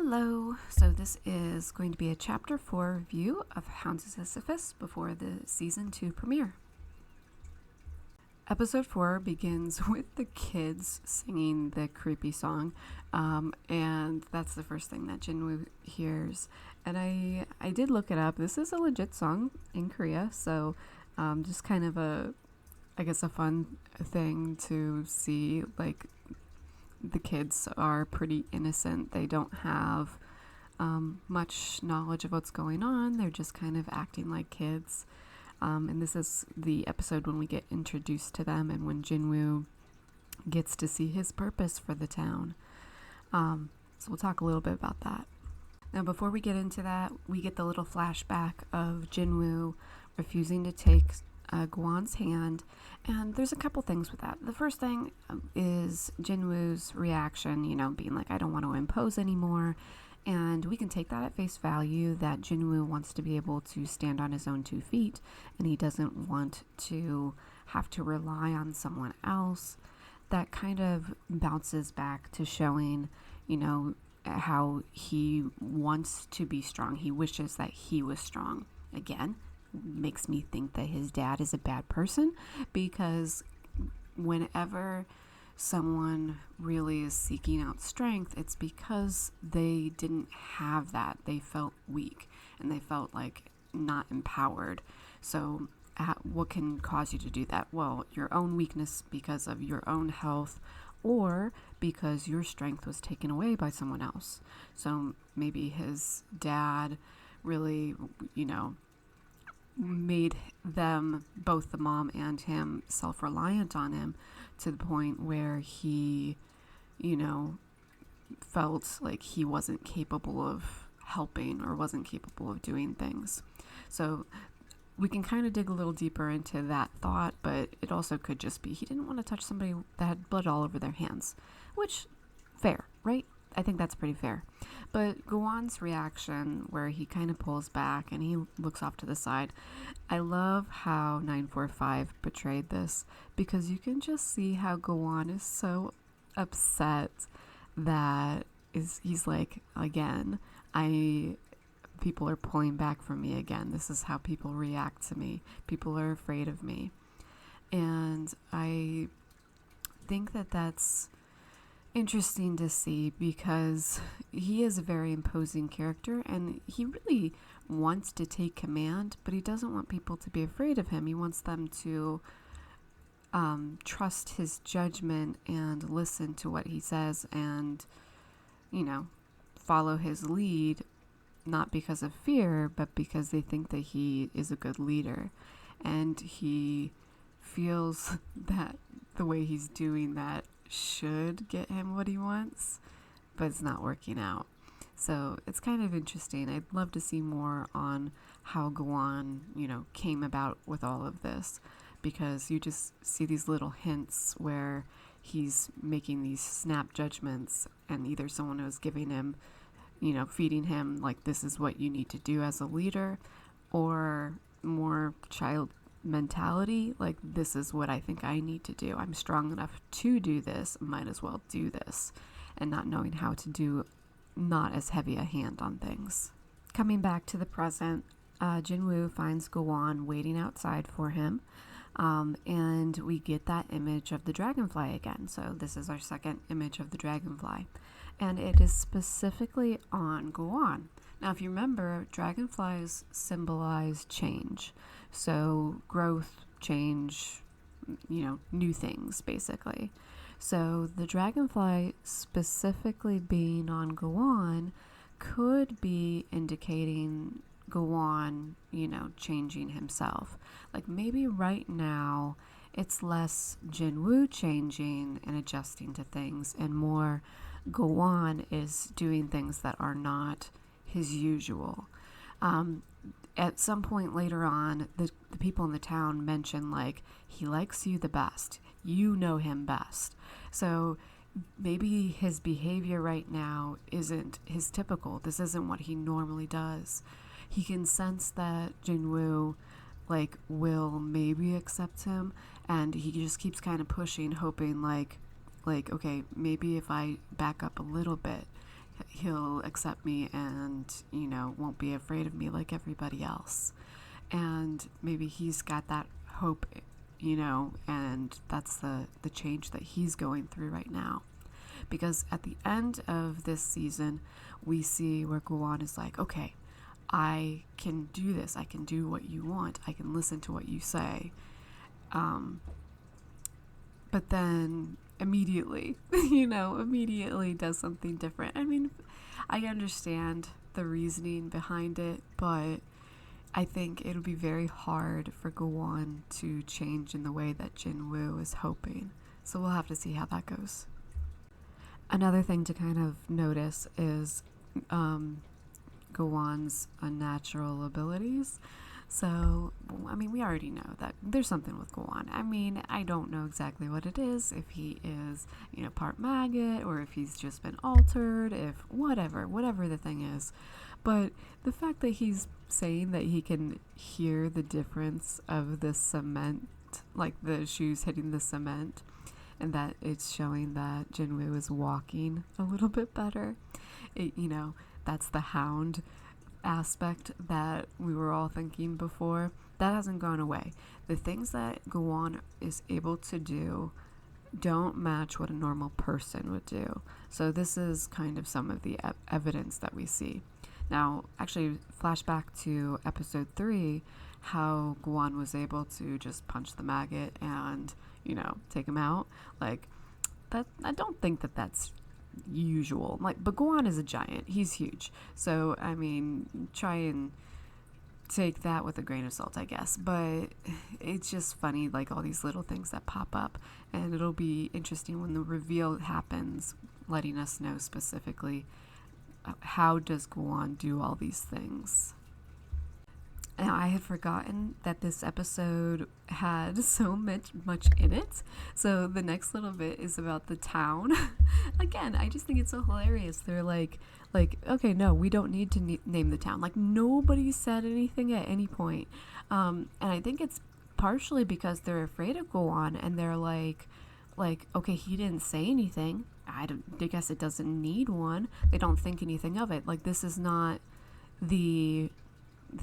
Hello, so this is going to be a Chapter 4 review of Hounds of Sisyphus before the Season 2 premiere. Episode 4 begins with the kids singing the creepy song, and that's the first thing that Jinwoo hears. And I did look it up. This is a legit song in Korea, so just kind of a fun thing to see. Like, the kids are pretty innocent. They don't have much knowledge of what's going on. They're just kind of acting like kids. And this is the episode when we get introduced to them and when Jinwoo gets to see his purpose for the town. So we'll talk a little bit about that. Now, before we get into that, we get the little flashback of Jinwoo refusing to take Gwan's hand, and there's a couple things with that. The first thing is Jinwoo's reaction, being like, I don't want to impose anymore, and we can take that at face value, that Jinwoo wants to be able to stand on his own 2 feet, and he doesn't want to have to rely on someone else. That kind of bounces back to showing, how he wants to be strong. He wishes that he was strong. Again, makes me think that his dad is a bad person, because whenever someone really is seeking out strength, it's because they didn't have that. They felt weak and they felt like not empowered. So what can cause you to do that? Well, your own weakness because of your own health, or because your strength was taken away by someone else. So maybe his dad really, made them, both the mom and him, self-reliant on him to the point where he, felt like he wasn't capable of helping or wasn't capable of doing things. So we can kind of dig a little deeper into that thought, but it also could just be he didn't want to touch somebody that had blood all over their hands, which, fair, right? I think that's pretty fair. But Gwan's reaction, where he kind of pulls back and he looks off to the side, I love how 945 portrayed this, because you can just see how Gwan is so upset that he's like, again, people are pulling back from me again. This is how people react to me. People are afraid of me. And I think that that's interesting to see, because he is a very imposing character and he really wants to take command, but he doesn't want people to be afraid of him. He wants them to trust his judgment and listen to what he says and, follow his lead, not because of fear, but because they think that he is a good leader. And he feels that the way he's doing that should get him what he wants, but it's not working out. So it's kind of interesting. I'd love to see more on how Gwan, came about with all of this, because you just see these little hints where he's making these snap judgments, and either someone was giving him, feeding him like, this is what you need to do as a leader, or more child mentality, like, this is what I think I need to do. I'm strong enough to do this, might as well do this, and not knowing how to do not as heavy a hand on things. Coming back to the present, Jinwoo finds Gwan waiting outside for him, and we get that image of the dragonfly again. So this is our second image of the dragonfly, and it is specifically on Gwan. Now, if you remember, dragonflies symbolize change. So growth, change, new things, basically. So the dragonfly specifically being on Gwan could be indicating Gwan, changing himself. Like, maybe right now it's less Jinwoo changing and adjusting to things, and more Gwan is doing things that are not his usual. At some point later on, the people in the town mention, like, he likes you the best. You know him best. So maybe his behavior right now isn't his typical. This isn't what he normally does. He can sense that Jinwoo, will maybe accept him, and he just keeps kind of pushing, hoping, okay, maybe if I back up a little bit, he'll accept me and, won't be afraid of me like everybody else. And maybe he's got that hope, and that's the change that he's going through right now. Because at the end of this season, we see where Guan is like, okay, I can do this. I can do what you want. I can listen to what you say. But then immediately, immediately does something different. I mean, I understand the reasoning behind it, but I think it'll be very hard for Guan to change in the way that Jinwoo is hoping. So we'll have to see how that goes. Another thing to kind of notice is Guan's unnatural abilities. So, I mean, we already know that there's something with Guan. I mean, I don't know exactly what it is, if he is, part maggot, or if he's just been altered, if whatever the thing is. But the fact that he's saying that he can hear the difference of the cement, like the shoes hitting the cement, and that it's showing that Jinwoo is walking a little bit better. That's the Hound aspect that we were all thinking before. That hasn't gone away. The things that Guan is able to do don't match what a normal person would do. So this is kind of some of the evidence that we see. Now, actually, flashback to episode 3, how Guan was able to just punch the maggot and, take him out. Like, that, I don't think that that's usual. But Guan is a giant. He's huge. So, I mean, try and take that with a grain of salt, I guess. But it's just funny, like all these little things that pop up. And it'll be interesting when the reveal happens, letting us know specifically how does Guan do all these things. Now, I had forgotten that this episode had so much in it. So the next little bit is about the town. Again, I just think it's so hilarious. They're like, okay, no, we don't need to name the town. Like, nobody said anything at any point. And I think it's partially because they're afraid of Guan, and they're like, okay, he didn't say anything. I guess it doesn't need one. They don't think anything of it. Like, this is not the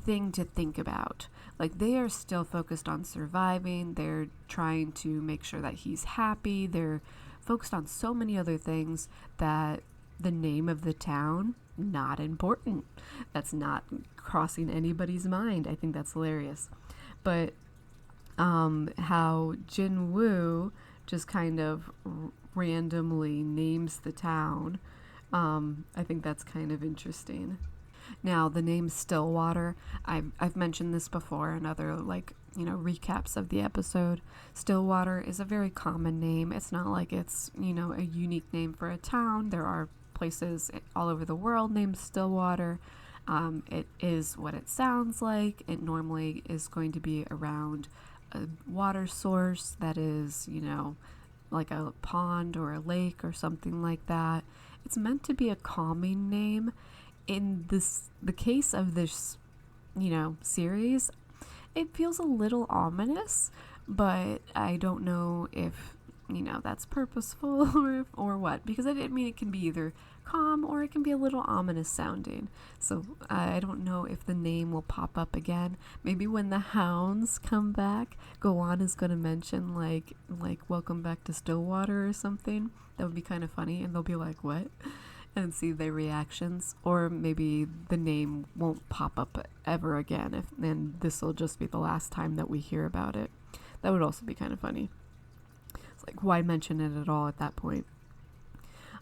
thing to think about. Like, they are still focused on surviving. They're trying to make sure that he's happy. They're focused on so many other things that the name of the town, not important. That's not crossing anybody's mind. I think that's hilarious. But how Jinwoo just kind of randomly names the town, I think that's kind of interesting. Now, the name Stillwater, I've mentioned this before in other, recaps of the episode. Stillwater is a very common name. It's not like it's, a unique name for a town. There are places all over the world named Stillwater. It is what it sounds like. It normally is going to be around a water source that is, like a pond or a lake or something like that. It's meant to be a calming name. In the case of this, series, it feels a little ominous, but I don't know if, that's purposeful or what, because it can be either calm or it can be a little ominous sounding. So I don't know if the name will pop up again. Maybe when the Hounds come back, Guan is going to mention like welcome back to Stillwater or something. That would be kind of funny, and they'll be like, what? And see their reactions. Or maybe the name won't pop up ever again, and this will just be the last time that we hear about it. That would also be kind of funny. It's like, why mention it at all at that point?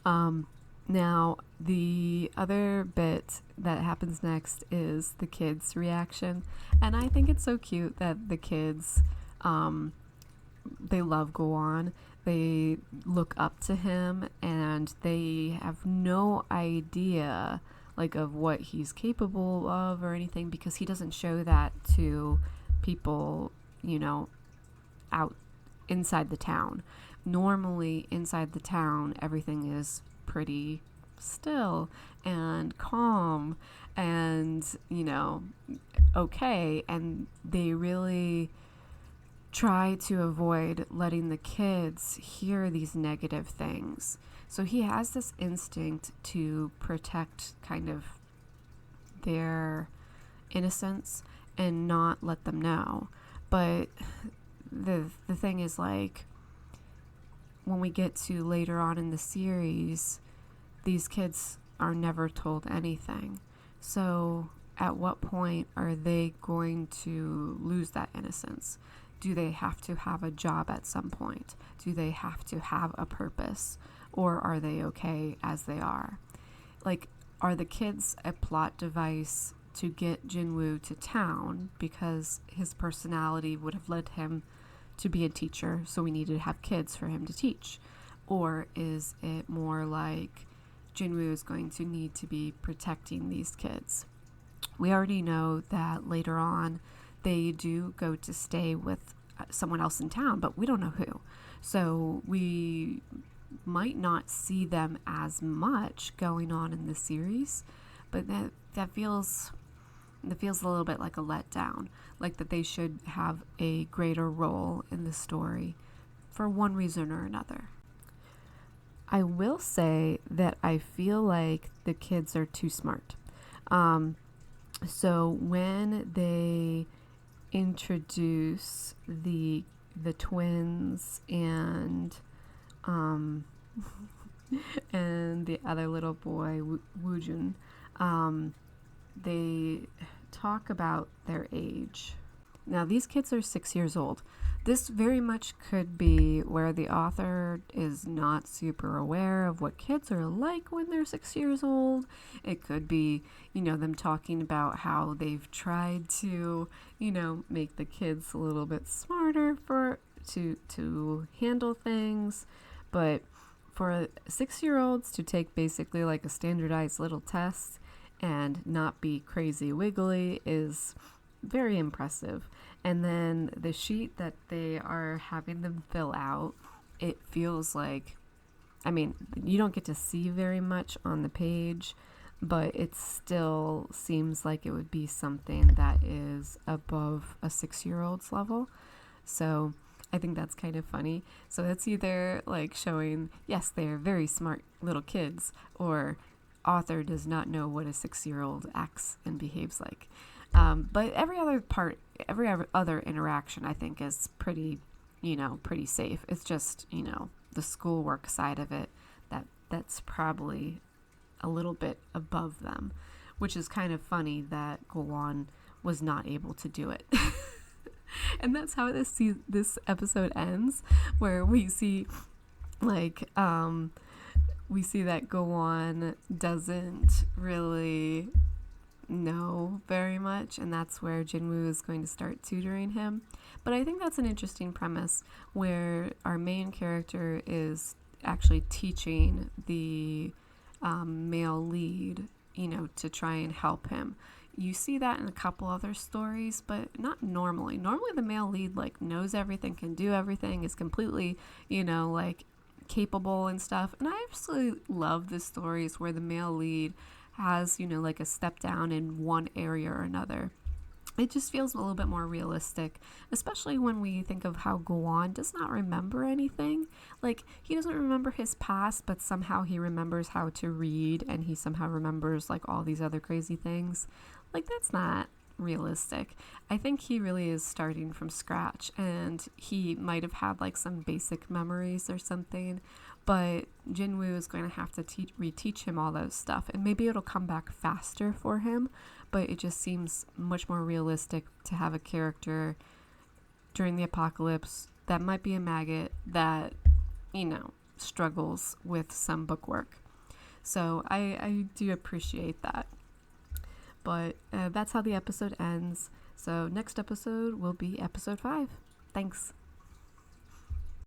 Now, the other bit that happens next is the kids' reaction. And I think it's so cute that the kids, they love Guan. They look up to him, and they have no idea, of what he's capable of or anything, because he doesn't show that to people, out inside the town. Normally, inside the town, everything is pretty still and calm and, okay. And they really try to avoid letting the kids hear these negative things. So he has this instinct to protect kind of their innocence and not let them know. But the thing is, like, when we get to later on in the series, these kids are never told anything. So at what point are they going to lose that innocence? Do they have to have a job at some point? Do they have to have a purpose? Or are they okay as they are? Like, are the kids a plot device to get Jinwoo to town because his personality would have led him to be a teacher, so we needed to have kids for him to teach? Or is it more like Jinwoo is going to need to be protecting these kids? We already know that later on they do go to stay with someone else in town, but we don't know who. So we might not see them as much going on in the series, but that feels a little bit like a letdown, like that they should have a greater role in the story for one reason or another. I will say that I feel like the kids are too smart. So when they introduce the twins and and the other little boy, Woojun, they talk about their age. Now, these kids are 6 years old. This very much could be where the author is not super aware of what kids are like when they're 6 years old. It could be, them talking about how they've tried to, make the kids a little bit smarter to handle things. But for 6-year-olds to take basically like a standardized little test and not be crazy wiggly is very impressive. And then the sheet that they are having them fill out, it feels like, you don't get to see very much on the page, but it still seems like it would be something that is above a 6-year-old's level. So I think that's kind of funny. So that's either like showing, yes, they're very smart little kids, or author does not know what a 6-year-old acts and behaves like. But every other interaction, I think, is pretty safe. It's just, the schoolwork side of it that's probably a little bit above them, which is kind of funny that Gowon was not able to do it. And that's how this episode ends, where we see that Gowon doesn't really know very much, and that's where Jinwoo is going to start tutoring him. But I think that's an interesting premise, where our main character is actually teaching the male lead, to try and help him. You see that in a couple other stories, but not normally. Normally the male lead knows everything, can do everything, is completely, capable and stuff. And I absolutely love the stories where the male lead has, a step down in one area or another. It just feels a little bit more realistic, especially when we think of how Gowon does not remember anything. He doesn't remember his past, but somehow he remembers how to read, and he somehow remembers all these other crazy things. That's not realistic. I think he really is starting from scratch, and he might have had some basic memories or something, but Jinwoo is going to have to reteach him all those stuff, and maybe it'll come back faster for him. But it just seems much more realistic to have a character during the apocalypse that might be a maggot that, struggles with some bookwork. So I do appreciate that. But that's how the episode ends. So next episode will be episode 5. Thanks.